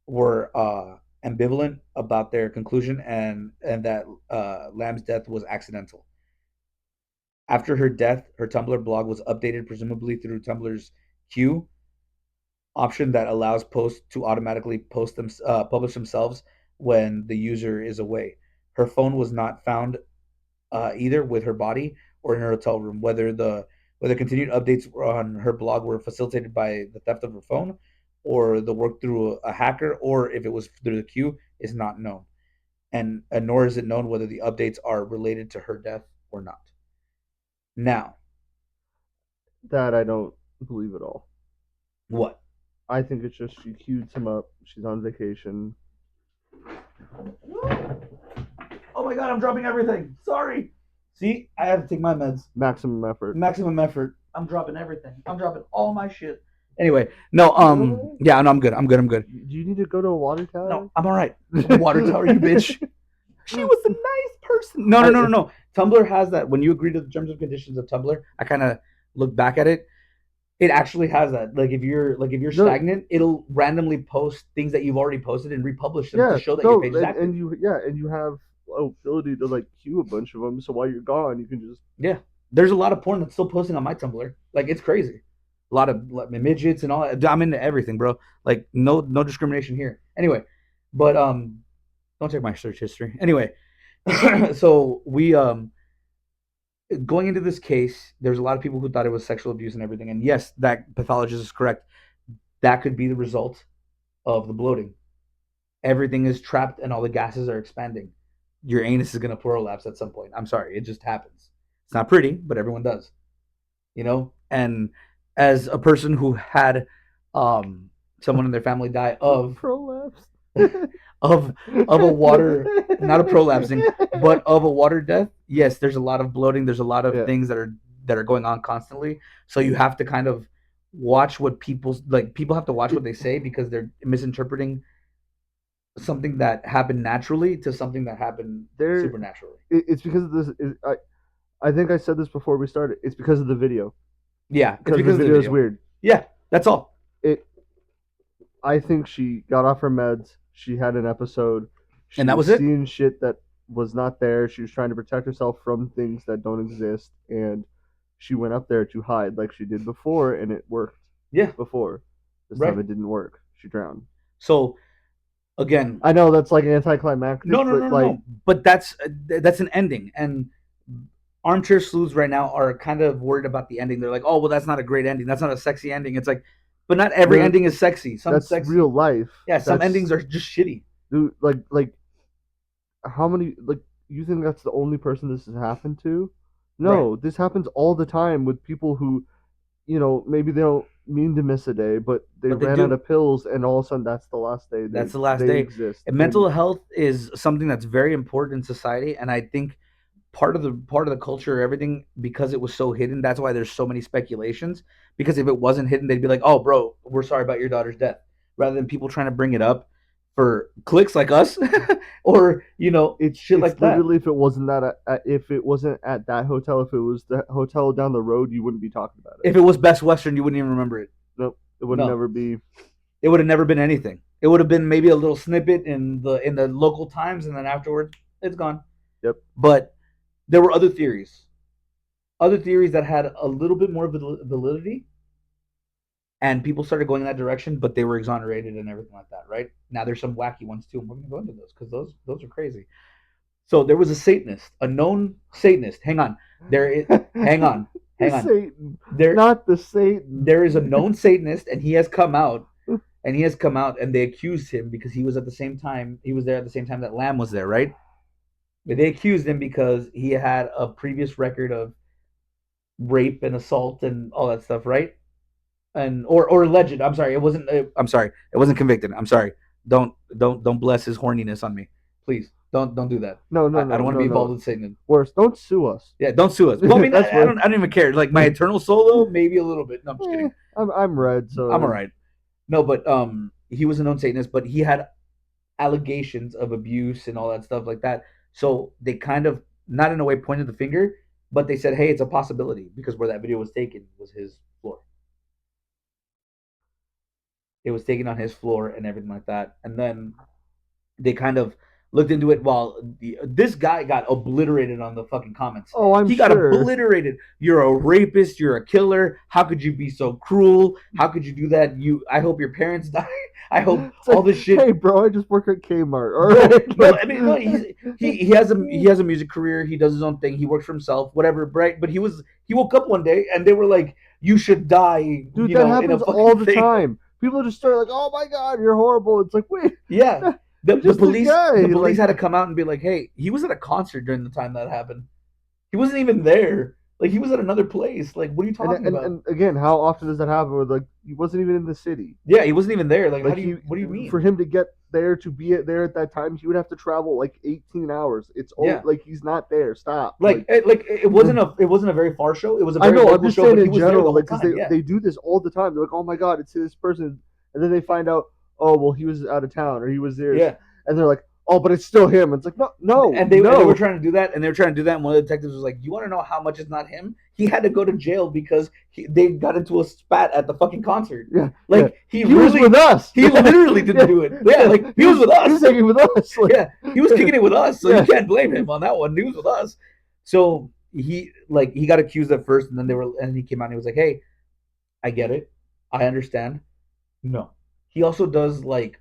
were ambivalent about their conclusion and that Lamb's death was accidental. After her death, her Tumblr blog was updated, presumably through Tumblr's Q option that allows posts to automatically publish themselves when the user is away. Her phone was not found either with her body or in her hotel room. Whether continued updates on her blog were facilitated by the theft of her phone or the work through a hacker, or if it was through the queue, is not known. And nor is it known whether the updates are related to her death or not. Now, that I don't believe at all. what? I think it's just she queued him up. She's on vacation. Oh my god, I'm dropping everything. Sorry. See, I have to take my meds. Maximum effort. Maximum effort. I'm dropping everything. I'm dropping all my shit. Anyway, no, You alright? yeah, no, I'm good. I'm good. I'm good. Do you need to go to a water No, tower? I'm all right. Water tower, you bitch. She was a nice person. No, no, no, no, I no. Tumblr has that. When you agree to the terms and conditions of Tumblr, I kind of look back at it. It actually has that. Like if you're no, stagnant, it'll randomly post things that you've already posted and republish them to yeah, show that your no, page is active. and you have ability to like queue a bunch of them. So while you're gone, you can just Yeah, there's a lot of porn that's still posting on my Tumblr. Like it's crazy. A lot of like, midgets and all that. I'm into everything, bro. Like no discrimination here. Anyway, but don't check my search history. Anyway, so we going into this case, there's a lot of people who thought it was sexual abuse and everything. And yes, that pathologist is correct. That could be the result of the bloating. Everything is trapped and all the gases are expanding. Your anus is gonna prolapse at some point. I'm sorry, it just happens. It's not pretty, but everyone does. And as a person who had someone in their family die prolapse. of of a water, not a prolapsing, but of a water death, yes, there's a lot of bloating, there's a lot of Yeah, things that are going on constantly, so you have to kind of watch what people have to watch what they say because they're misinterpreting something that happened naturally to something that happened There, supernaturally. it's because of this. I think I said this before we started. It's because of the video. Yeah, it's Because the because of the video is video. weird. Yeah, that's all. It. I think she got off her meds. She had an episode. And She that was was it. seeing shit that was not there. She was trying to protect herself from things that don't exist, and she went up there to hide like she did before, and it worked Yeah, before. This time right. it didn't work. She drowned. So again, I know that's like no, anticlimactic, no, but no, no, like no. But that's an ending, and armchair sleuths right now are kind of worried about the ending. They're like, oh, well, that's not a great ending. That's not a sexy ending. It's like, but not every there, ending is sexy. Some that's real sexy, life. yeah, some That's endings are just shitty. dude, like how many like you think that's the only person this has happened to? Right. No, this happens all the time with people who, maybe they don't mean to miss a day, but they But they ran out do. of pills and all of a sudden that's the last day That's the last they day. exist. And And mental health is something that's very important in society, and I think part of the culture, everything, because it was so hidden. That's why there's so many speculations. Because if it wasn't hidden, they'd be like, "Oh, bro, we're sorry about your daughter's death," rather than people trying to bring it up for clicks like us, or shit it's like that. literally, if it wasn't if it wasn't at that hotel, if it was the hotel down the road, you wouldn't be talking about it. If it was Best Western, you wouldn't even remember it. Nope, it would No, never be. it would have never been anything. It would have been maybe a little snippet in the local times, and then afterwards, it's gone. Yep. But there were other theories that had a little bit more validity, and people started going in that direction, but they were exonerated and everything like that. Right now, there's some wacky ones too, and we're gonna go into those because those are crazy. So there was a Satanist, a known Satanist. Hang on, there is. Hang on, The hang on. Satan, There not the Satan. there is a known Satanist, and he has come out, and they accused him because he was there at the same time that Lamb was there, right? But they accused him because he had a previous record of rape and assault and all that stuff, right? And or alleged. I'm sorry, it wasn't. I'm sorry, it wasn't convicted. I'm sorry. Don't bless his horniness on me, please. Don't do that. No, no, I no, don't want to no, be involved no. with Satan. Worse, don't sue us. Yeah, don't sue us. Well, I mean, That's I worse. don't even care. Like my eternal solo, maybe a little bit. No, I'm just Eh, kidding. I'm red, I'm all so right. No, but he was a known Satanist, but he had allegations of abuse and all that stuff like that. So they kind of, not in a way, pointed the finger, but they said, hey, it's a possibility because where that video was taken was his floor. It was taken on his floor and everything like that. And then they kind of looked into it while this guy got obliterated on the fucking comments. oh, I'm He got sure. obliterated. You're a rapist. You're a killer. How could you be so cruel? How could you do that? I hope your parents die. I hope It's all like, this shit. hey, bro, I just work at Kmart. All Bro, right, no, like, I mean, no. He has a music career. He does his own thing. He works for himself, whatever. Right? But he woke up one day and they were like, "You should die," dude, that in a happens all fucking the thing. time. People just start like, oh my god, you're horrible. It's like, wait, Yeah. The, you're the just a police the guy. police Like, had to come out and be like, "Hey, he was at a concert during the time that happened. He wasn't even there. Like he was at another place. Like what are you and talking and about?" and again, how often does that happen? Where like he wasn't even in the city. Yeah, he wasn't even there. Like how Like do he, you what do you for mean? him to get there to be there at that time, he would have to travel like 18 hours. It's all Yeah. like he's not there. Stop. Like it wasn't a very far show. It was a I very know. I'm local just show, saying but he in was there the general, whole like, because time. Yeah. they do this all the time. They're like, oh my god, it's this person, and then they find out, oh well, he was out of town or he was there, Yeah. and they're like, oh, but it's still him. It's like, no, no, And they were no. trying to do that, and they were trying to do that. And one of the detectives was like, "You want to know how much is not him? He had to go to jail because they got into a spat at the fucking concert. Yeah, yeah. Like he He was with really, us. he literally didn't Yeah, do it. Yeah, yeah. like he was with He was us. taking with us. Like, Yeah, he was kicking it with us, so you yeah. can't blame him on that one. He was with us. So he got accused at first, and then he came out and he was like, "Hey, I get it, I understand. No, he also does like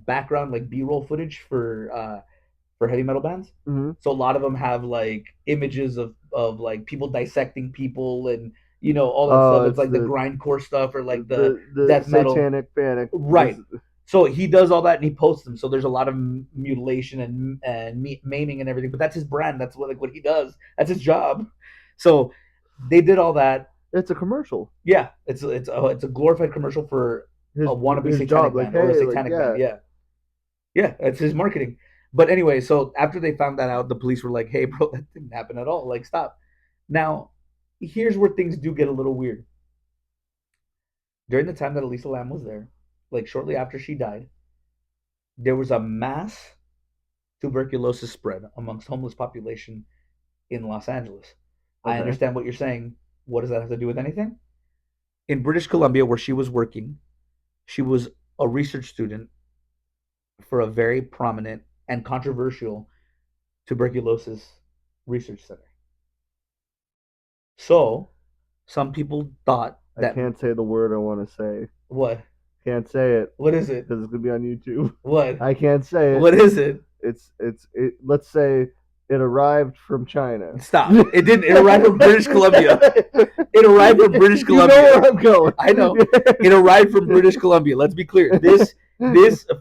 background like B-roll footage for heavy metal bands. Mm-hmm. So a lot of them have like images of like people dissecting people and all that stuff. It's It's like the grindcore stuff or like the the death metal. satanic panic. This, Right. So he does all that and he posts them. So there's a lot of mutilation and maiming and everything. But that's his brand. That's what he does. That's his job. So they did all that. it's a commercial. Yeah, it's a glorified commercial for His a wannabe his job. satanic Like, band or a hey, like, satanic band. yeah. Yeah, yeah, it's his marketing. But anyway, so after they found that out, the police were like, "Hey, bro, that didn't happen at all. Like, stop." Now, here's where things do get a little weird. During the time that Elisa Lam was there, like shortly after she died, there was a mass tuberculosis spread amongst homeless population in Los Angeles. I Okay. understand what you're saying. What does that have to do with anything? In British Columbia, where she was working, she was a research student for a very prominent and controversial tuberculosis research center. So, some people thought I that can't say the word I want to say. what? Can't say it What is it? because it's gonna be on YouTube. What? I can't say it. What is it? It. Let's say it arrived from China. Stop. It didn't. It arrived from British Columbia. It arrived from British You know Columbia. where I'm going. I know. It arrived from British Columbia. Let's be clear. This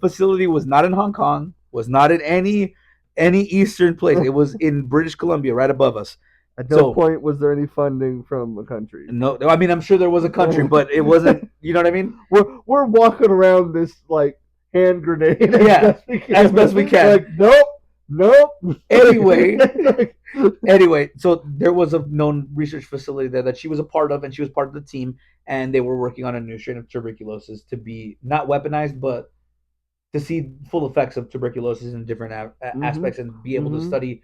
facility was not in Hong Kong. Was not in any eastern place. It was in British Columbia, right above us. At no So point was there any funding from a country. no, I mean I'm sure there was a country, but it wasn't. You know what I mean? We're walking around this like hand grenade Yeah, as best we can. Like nope, nope. Anyway, anyway, so there was a known research facility there that she was a part of, and she was part of the team, and they were working on a new strain of tuberculosis to be not weaponized, but to see full effects of tuberculosis in different Mm-hmm. aspects and be able to Mm-hmm. study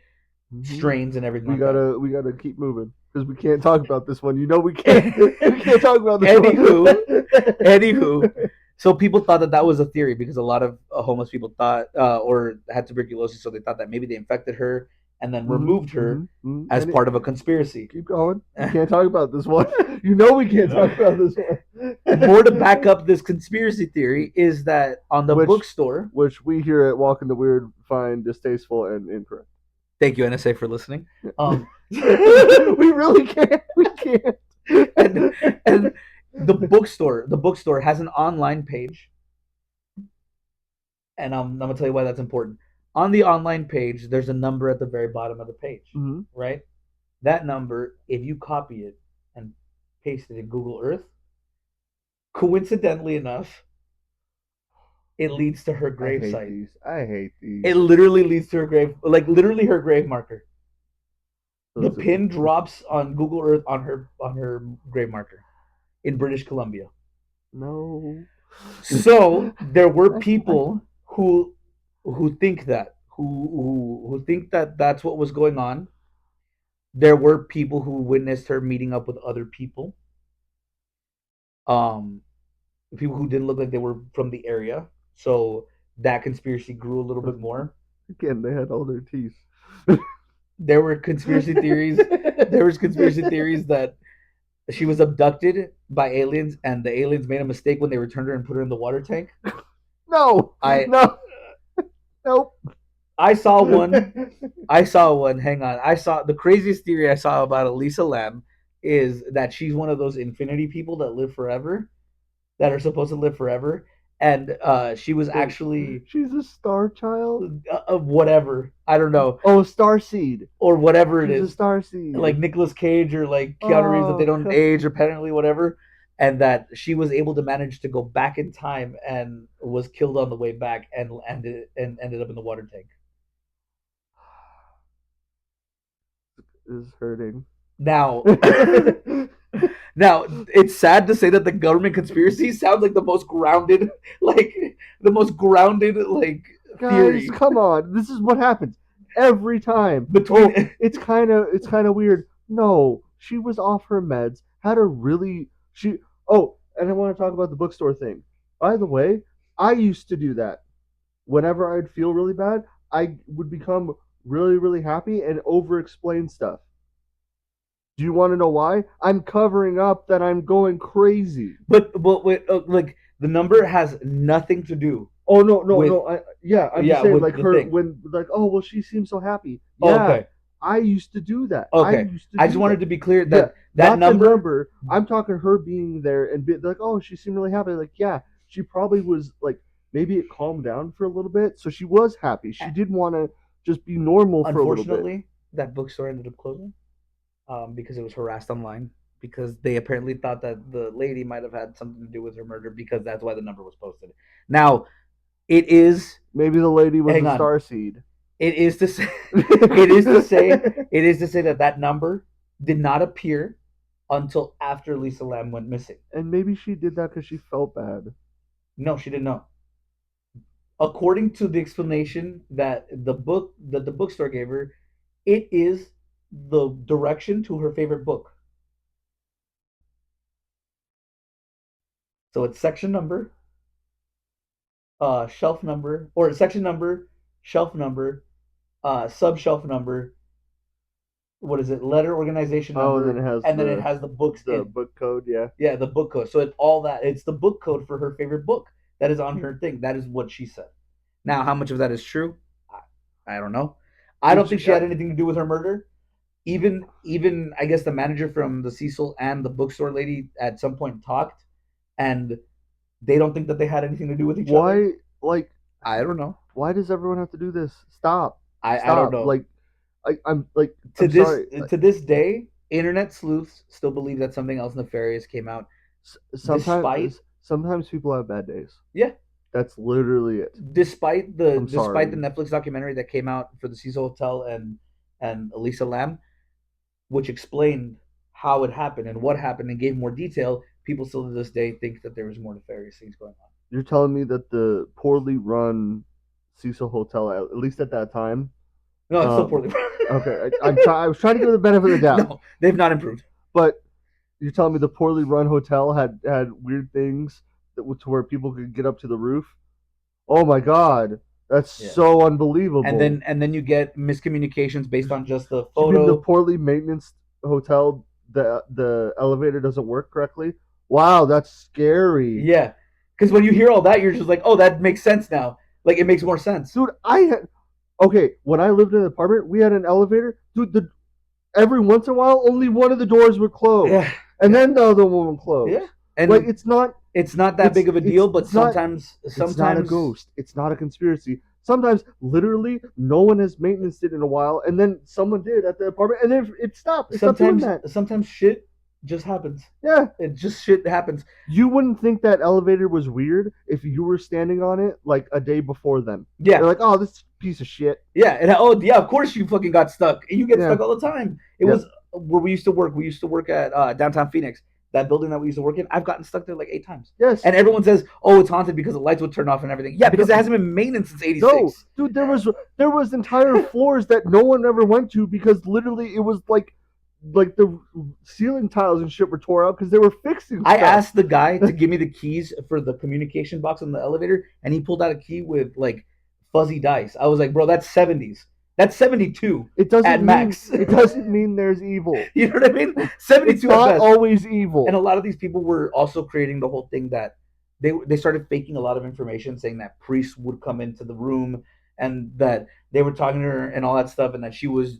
Mm-hmm. strains and everything like that. We gotta keep moving because we can't talk about this one. You know we can't we can't talk about this Anywho, one. anywho, so people thought that that was a theory because a lot of homeless people thought or had tuberculosis, so they thought that maybe they infected her and then Mm-hmm. removed her Mm-hmm. Mm-hmm. as part of a conspiracy. Keep going. We can't talk about this one. You know we can't talk about this one. More to back up this conspiracy theory is that on the bookstore, which we here at Walk in the Weird find distasteful and incorrect. thank you NSA for listening. We really can't. We can't. And the bookstore has an online page, and I'm gonna tell you why that's important. On the online page, there's a number at the very bottom of the page, Mm-hmm. right? That number, if you copy it and paste it in Google Earth, coincidentally enough, it leads to her grave site. I hate these. It literally leads to her grave, like literally her grave marker. The Those pin drops on Google Earth on her grave marker in British Columbia. No. So there were people who think that who think that that's what was going on. There were people who witnessed her meeting up with other people. Um, People who didn't look like they were from the area. So that conspiracy grew a little bit more. Again, they had all their teeth. There were conspiracy theories. There was conspiracy theories that she was abducted by aliens, and the aliens made a mistake when they returned her and put her in the water tank. No. I No. Nope. I saw one. I saw one. Hang on. I saw the craziest theory I saw about Elisa Lam is that she's one of those infinity people that live forever, that are supposed to live forever, and she was actually She's a star child. whatever. I don't know, Oh, star seed. or whatever it She's a is, star seed. like Nicolas Cage or like Keanu Reeves, that they don't age apparently, whatever, and that she was able to manage to go back in time and was killed on the way back and ended up in the water tank. Is hurting. Now, now it's sad to say that the government conspiracy sounds like the most grounded, like the most grounded, like Guys, theory come on. This is what happens every time. between. It's kind of weird. No, she was off her meds. Had a really she. Oh, and I want to talk about the bookstore thing. By the way, I used to do that. Whenever I'd feel really bad, I would become really happy and over explain stuff. Do you want to know why? I'm covering up that I'm going crazy. But wait, like the number has nothing to do. Oh no, no, with, no. I'm yeah, just saying, with like the her thing. when like, oh well, she seems so happy. Oh, Yeah, okay, I used to do that. okay. I just wanted to be clear that that not the number. number. I'm talking her being there and be like, oh, she seemed really happy. Like, yeah, she probably was like, maybe it calmed down for a little bit, so she was happy. She did want to just be normal for a little bit. Unfortunately, that bookstore ended up closing because it was harassed online. Because they apparently thought that the lady might have had something to do with her murder, because that's why the number was posted. Now, it is. Maybe the lady was Hang a on. star seed. It is to say. It is to say. It is to say that that number did not appear until after Lisa Lam went missing. And maybe she did that because she felt bad. No, she didn't know. according to the explanation that the bookstore gave her, it is the direction to her favorite book. So it's section number, shelf number, or section number, shelf number, sub shelf number. What is it? Letter organization Oh, and then number, it has and then it has the books the in. book code. Yeah. Yeah, the book code. So it's all that. It's the book code for her favorite book that is on her thing. That is what she said. Now, how much of that is true? I don't know. I don't Which think she had anything to do with her murder. Even I guess the manager from the Cecil and the bookstore lady at some point talked, and they don't think that they had anything to do with each other. why like I don't know. why does everyone have to do this? Stop. I don't Stop. know. I'm sorry. To this day, internet sleuths still believe that something else nefarious came out, despite Sometimes people have bad days. yeah, That's literally it. I'm despite the sorry. Netflix documentary that came out for the Cecil Hotel and Elisa Lam, which explained how it happened and what happened and gave more detail. People still to this day think that there was more nefarious things going on. You're telling me that the poorly run Cecil Hotel, at least at that time, No, it's still um, poorly. okay, I was trying to give it the benefit of the doubt, No, they've not improved. but you're telling me the poorly run hotel had weird things to where people could get up to the roof. Oh my god, that's Yeah, so and unbelievable. then you get miscommunications based on just the You mean the photo. poorly maintenance hotel? The elevator doesn't work correctly. Wow, that's scary, Yeah, because when you hear all that, you're just like, oh, that makes sense now. Like it makes more sense. dude. I had okay when I lived in an apartment, we had an elevator, dude. The every once in a while, only one of the doors would close, Yeah, and yeah, then the other one would close. yeah. Like And it's not that big of a deal, but it's not a sometimes ghost. It's not a conspiracy. Sometimes, literally, no one has maintenance it in a while, and then someone did at the apartment, and then it stopped. It stopped doing that. sometimes shit just happens. Yeah, It just shit happens. you wouldn't think that elevator was weird if you were standing on it like a day before them. You're Yeah, like, oh, this piece of shit. yeah, and oh yeah, of course you fucking got stuck. You get Yeah, stuck all the time. It yeah, was where we used to work. We used to work at downtown Phoenix. That building that we used to work in, I've gotten stuck there like 8 times. yes. And everyone says, "Oh, it's haunted because the lights would turn off and everything." Yeah, because No, it hasn't been maintenance since no, '86. dude, there was entire floors that no one ever went to because literally it was like the ceiling tiles and shit were tore out because they were fixing I stuff. asked the guy to give me the keys for the communication box on the elevator, and he pulled out a key with like fuzzy dice. I was like, "Bro, that's '70s. That's '72 at max." It doesn't mean there's evil. You know what I mean? It's 72 at not best. always And evil. a lot of these people were also creating the whole thing that they started faking a lot of information, saying that priests would come into the room and that they were talking to her and all that stuff, and that she was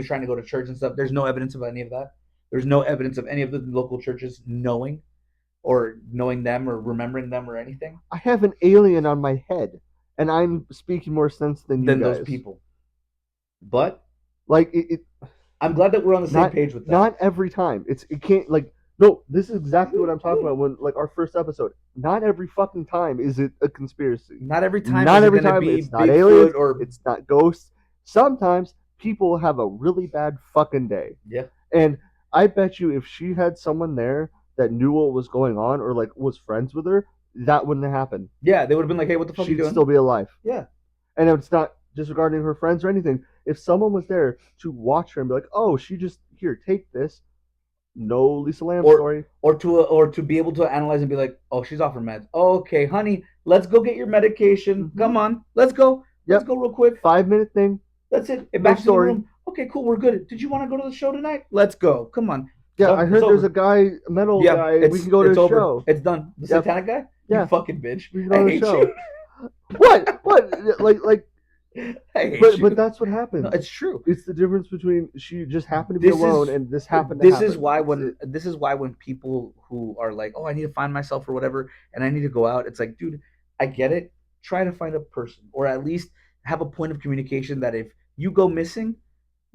trying to go to church and stuff. There's no evidence of any of that. There's no evidence of any of the local churches knowing them or remembering them or anything I have an alien on my head, and I'm speaking more sense than you than those guys. people. But Like I'm glad that we're on the same not page with that. not every time. It can't like no. This is exactly what I'm talking about when like our first episode. Not every fucking time is it a conspiracy. Not every time Not is it every going to time be it's not aliens. Bigfoot or It's not ghosts. Sometimes people have a really bad fucking day, yeah, and I bet you if she had someone there that knew what was going on or like was friends with her, that wouldn't happen. yeah. They would have been like, "Hey, what the fuck are you She'd doing?" still be alive. Yeah. And it's not disregarding her friends or anything. If someone was there to watch her and be like, "Oh, she just here, take this," no Lisa Lamb or story. or to be able to analyze and be like, oh, she's off her meds. Oh, okay, honey, let's go get your medication. Mm-hmm. Come on, let's Yep, go real quick. 5 minute thing, That's it. And no back to the story. room. Okay, cool, we're good. Did you want to go to the show tonight? Let's go. Come on, Yeah, I done. It's heard there's a over. guy, a metal Yeah, guy. We can go to it's his over. show. It's done. The Yep, satanic guy. You yeah, fucking bitch. we can I go to the hate you. show. What? What? Like I hate but you. that's what No, happens. it's true. It's the difference between she just happened to be This alone is and this happened to happen. It's it. this is why when people who are like, oh, I need to find myself or whatever, and I need to go out, it's like, dude, I get it. Try to find a person, or at least have a point of communication that if you go missing,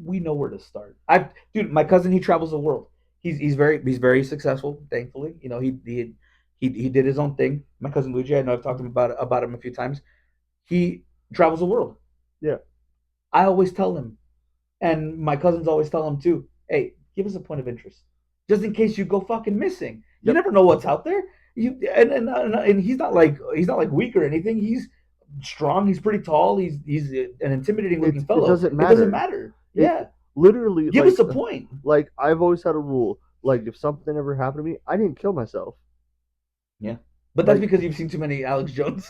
we know where to start. I, dude, my cousin, he travels the world. He's very successful. Thankfully, you know, he did his own thing. My cousin Luigi, I know I've talked to him about him a few times. He travels the world. Yeah. I always tell him, and my cousins always tell him too, hey, give us a point of interest. Just in case you go fucking missing. You Yep. never know what's out there. You and he's not like weak or anything. He's strong. He's pretty tall. He's an intimidating looking It fellow. doesn't It doesn't matter. matter. It Yeah, literally give us a point. like I've always had a rule. Like if something ever happened to me, I didn't kill myself. Yeah, but that's Like because you've seen too many Alex Jones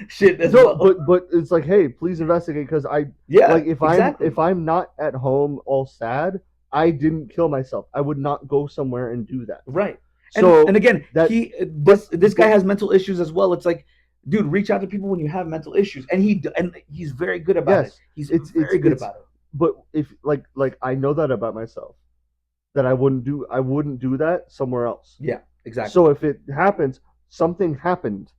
shit as no, well. but it's like, hey, please investigate because I Yeah, like if exactly. I'm not at home all sad, I didn't kill myself. I would not go somewhere and do that. Right. And So again, that he but this guy but has mental issues as well. It's like, dude, reach out to people when you have mental issues, and he's very good about it. yes, He's it's very good it's about it. but if like I know that about myself that I wouldn't do that somewhere else. Yeah, exactly. So if it happens, something happened.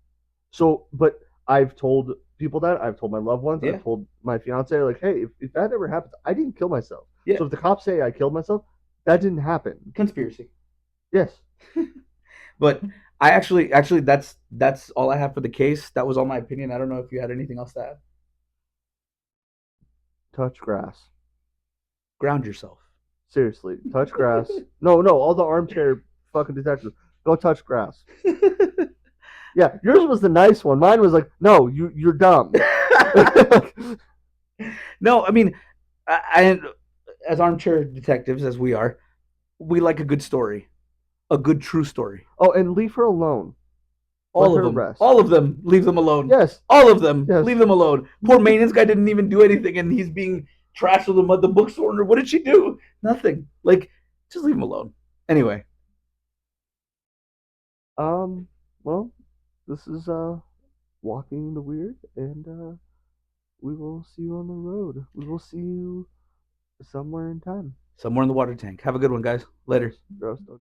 So, but I've told people that I've told my loved ones, I've Yeah, told my fiance, like, hey, if that ever happens, I didn't kill myself. yeah. So if the cops say I killed myself, that didn't happen. Conspiracy. Yes, But I actually that's all I have for the case. That was all my opinion. I don't know if you had anything else to add. touch grass. Ground yourself. Seriously, touch grass. No, no, all the armchair fucking detectives, go touch grass. Yeah, yours was the nice one. Mine was like, no, you're dumb. No, I mean, I as armchair detectives as we are, we like a good story, a good true story. Oh, and leave her alone. Let All of her them, rest. all of them, leave them alone. Yes, All of them, yes. leave them alone. Poor maintenance guy didn't even do anything, and he's being trashed with them at the bookstore. What did she do? Nothing. Like, just leave him alone. Anyway, Um, well, this is walking the weird, and we will see you on the road. We will see you somewhere in time. somewhere in the water tank. Have a good one, guys. Later. Gross, gross.